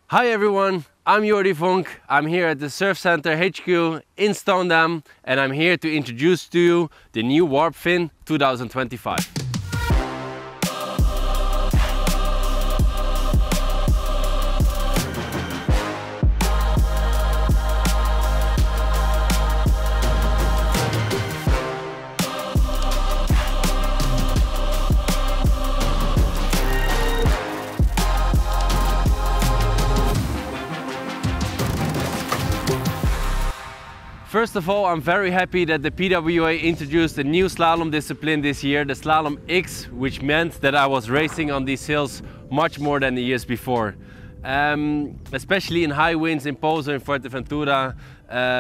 Hi everyone, I'm Jordy Vonk. I'm here at the Surfcenter HQ in Stondam and I'm here to introduce to you the new Warp Fin 2025. First of all, I'm very happy that the PWA introduced a new slalom discipline this year, the Slalom X, which meant that I was racing on these hills much more than the years before. Especially in high winds in Pozo and Fuerteventura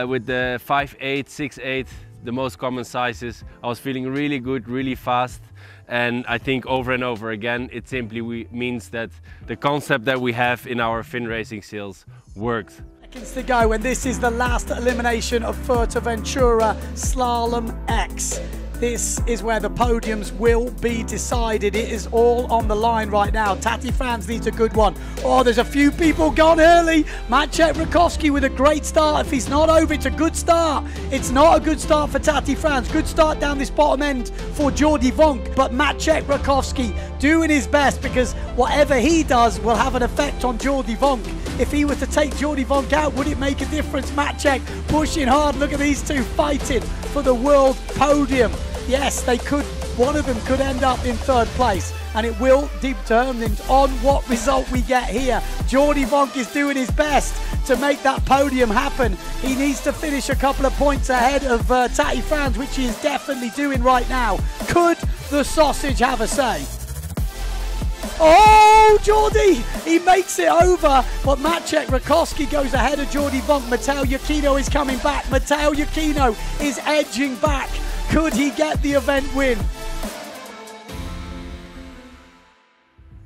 with the 5.8, 6.8, the most common sizes. I was feeling really good, really fast. And I think over and over again, it simply means that the concept that we have in our fin racing sails worked. Seconds to go, and this is the last elimination of Fuerteventura Slalom X. This is where the podiums will be decided. It is all on the line right now. Tati Frans needs a good one. Oh, there's a few people gone early. Maciej Rakowski with a great start. If he's not over, it's a good start. It's not a good start for Tati Frans. Good start down this bottom end for Jordy Vonk. But Maciej Rakowski doing his best, because whatever he does will have an effect on Jordy Vonk. If he were to take Jordy Vonk out, would it make a difference? Maciej pushing hard. Look at these two fighting for the world podium. Yes, they could. One of them could end up in third place, and it will depend on what result we get here. Jordy Vonk is doing his best to make that podium happen. He needs to finish a couple of points ahead of Tati Frans, which he is definitely doing right now. Could the sausage have a say? Oh, Jordy! He makes it over, but Maciej Rakowski goes ahead of Jordy Vonk. Matteo Iachino is coming back. Matteo Iachino is edging back. Could he get the event win?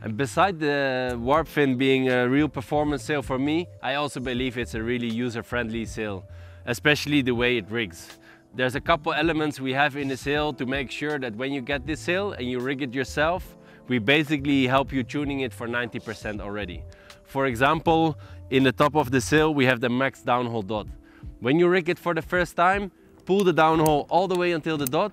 And beside the Warp Fin being a real performance sail for me, I also believe it's a really user-friendly sail, especially the way it rigs. There's a couple elements we have in the sail to make sure that when you get this sail and you rig it yourself, we basically help you tuning it for 90% already. For example, in the top of the sail we have the max downhole dot. When you rig it for the first time, pull the downhole all the way until the dot,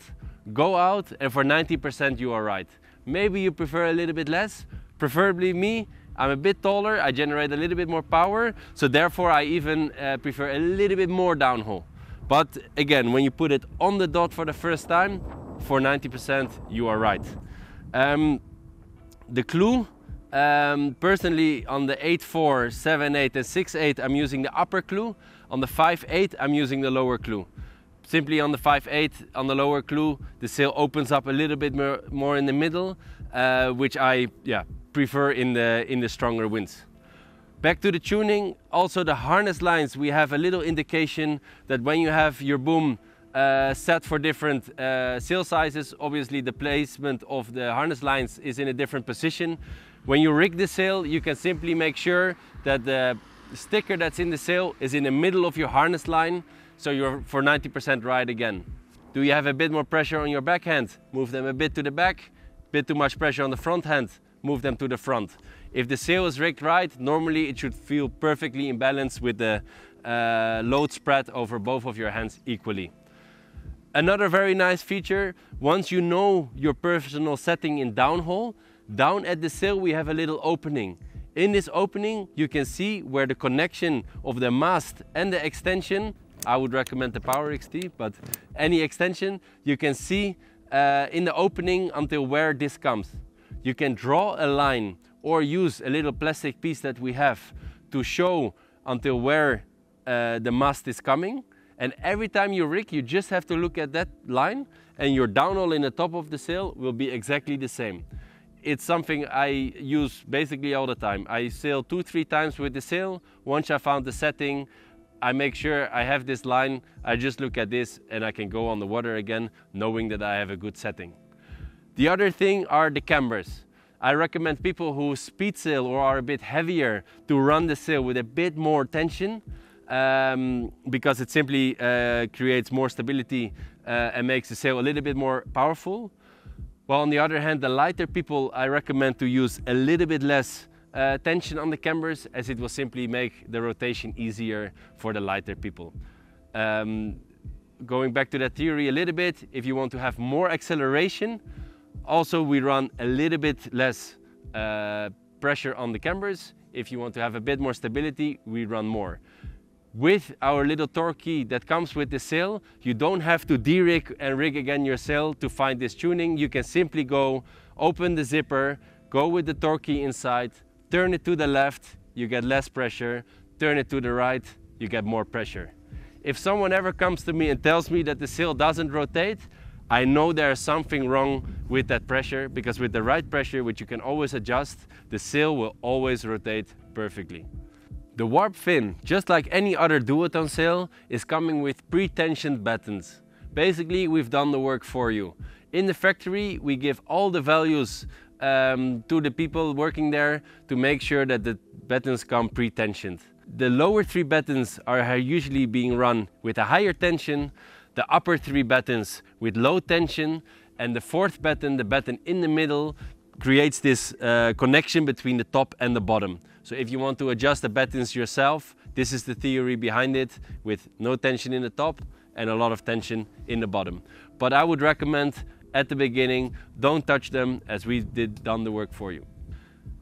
go out, and for 90% you are right. Maybe you prefer a little bit less, preferably me. I'm a bit taller, I generate a little bit more power, so therefore I even prefer a little bit more downhole. But again, when you put it on the dot for the first time, for 90% you are right. The clue, personally on the 8.4, 7.8 and 6.8 I'm using the upper clue. On the 5.8 I'm using the lower clue. Simply on the 5.8, on the lower clue, the sail opens up a little bit more in the middle, which I prefer in the stronger winds. Back to the tuning, also the harness lines, we have a little indication that when you have your boom set for different sail sizes, obviously the placement of the harness lines is in a different position. When you rig the sail, you can simply make sure that the sticker that's in the sail is in the middle of your harness line, so you're for 90% right again. Do you have a bit more pressure on your backhand? Move them a bit to the back. Bit too much pressure on the front hand? Move them to the front. If the sail is rigged right, normally it should feel perfectly in balance with the load spread over both of your hands equally. Another very nice feature, once you know your personal setting in downhole, down at the sail we have a little opening. In this opening you can see where the connection of the mast and the extension, I would recommend the Power XT, but any extension, you can see in the opening until where this comes. You can draw a line or use a little plastic piece that we have to show until where the mast is coming. And every time you rig, you just have to look at that line and your downhole in the top of the sail will be exactly the same. It's something I use basically all the time. I sail 2-3 times with the sail. Once I found the setting, I make sure I have this line, I just look at this and I can go on the water again, knowing that I have a good setting. The other thing are the cambers. I recommend people who speed sail or are a bit heavier to run the sail with a bit more tension, because it simply creates more stability and makes the sail a little bit more powerful. While on the other hand, the lighter people, I recommend to use a little bit less tension on the cambers, as it will simply make the rotation easier for the lighter people. Going back to that theory a little bit, if you want to have more acceleration, also we run a little bit less pressure on the cambers. If you want to have a bit more stability, we run more. With our little torque key that comes with the sail, you don't have to de-rig and rig again your sail to find this tuning. You can simply go, open the zipper, go with the torque key inside, turn it to the left, you get less pressure, turn it to the right, you get more pressure. If someone ever comes to me and tells me that the sail doesn't rotate, I know there's something wrong with that pressure, because with the right pressure, which you can always adjust, the sail will always rotate perfectly. The Warp Fin, just like any other duotone sail, is coming with pre-tensioned battens. Basically, we've done the work for you. In the factory, we give all the values to the people working there to make sure that the battens come pre-tensioned. The lower 3 battens are usually being run with a higher tension, the upper 3 battens with low tension, and the 4th batten, the batten in the middle, creates this connection between the top and the bottom. So if you want to adjust the battens yourself, this is the theory behind it, with no tension in the top and a lot of tension in the bottom. But I would recommend at the beginning, don't touch them, as we done the work for you.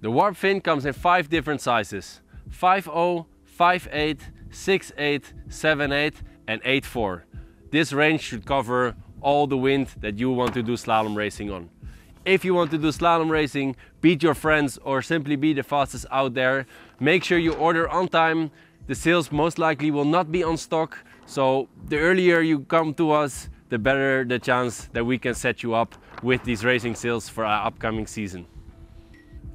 The Warp Fin comes in 5 different sizes: 5.0, 5.8, 6.8, 7.8 and 8.4. This range should cover all the wind that you want to do slalom racing on. If you want to do slalom racing, beat your friends or simply be the fastest out there, make sure you order on time. The sails most likely will not be on stock, so the earlier you come to us, the better the chance that we can set you up with these racing sails for our upcoming season.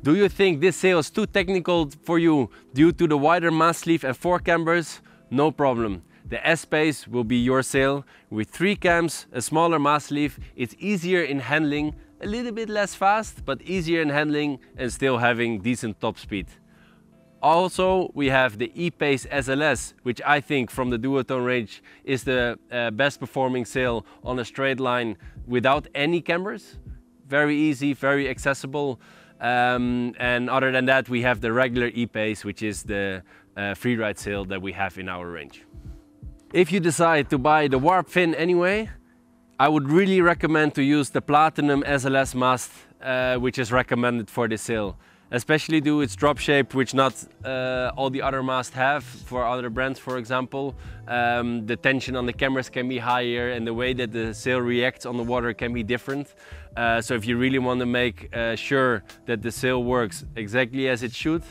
Do you think this sail is too technical for you due to the wider mast sleeve and 4 cambers? No problem. The S-Pace will be your sail. With 3 cams, a smaller mast sleeve, it's easier in handling, a little bit less fast, but easier in handling and still having decent top speed. Also, we have the E-Pace SLS, which I think from the duotone range is the best performing sail on a straight line without any cambers. Very easy, very accessible. And other than that, we have the regular E-Pace, which is the freeride sail that we have in our range. If you decide to buy the Warp Fin anyway, I would really recommend to use the Platinum SLS mast, which is recommended for this sail. Especially due its drop shape, which not all the other masts have for other brands, for example. The tension on the cameras can be higher and the way that the sail reacts on the water can be different. So if you really want to make sure that the sail works exactly as it should,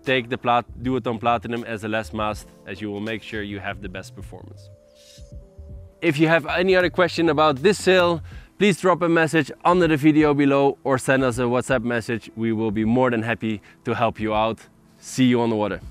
take the Duotone Platinum SLS mast, as you will make sure you have the best performance. If you have any other question about this sail, please drop a message under the video below or send us a WhatsApp message. We will be more than happy to help you out. See you on the water.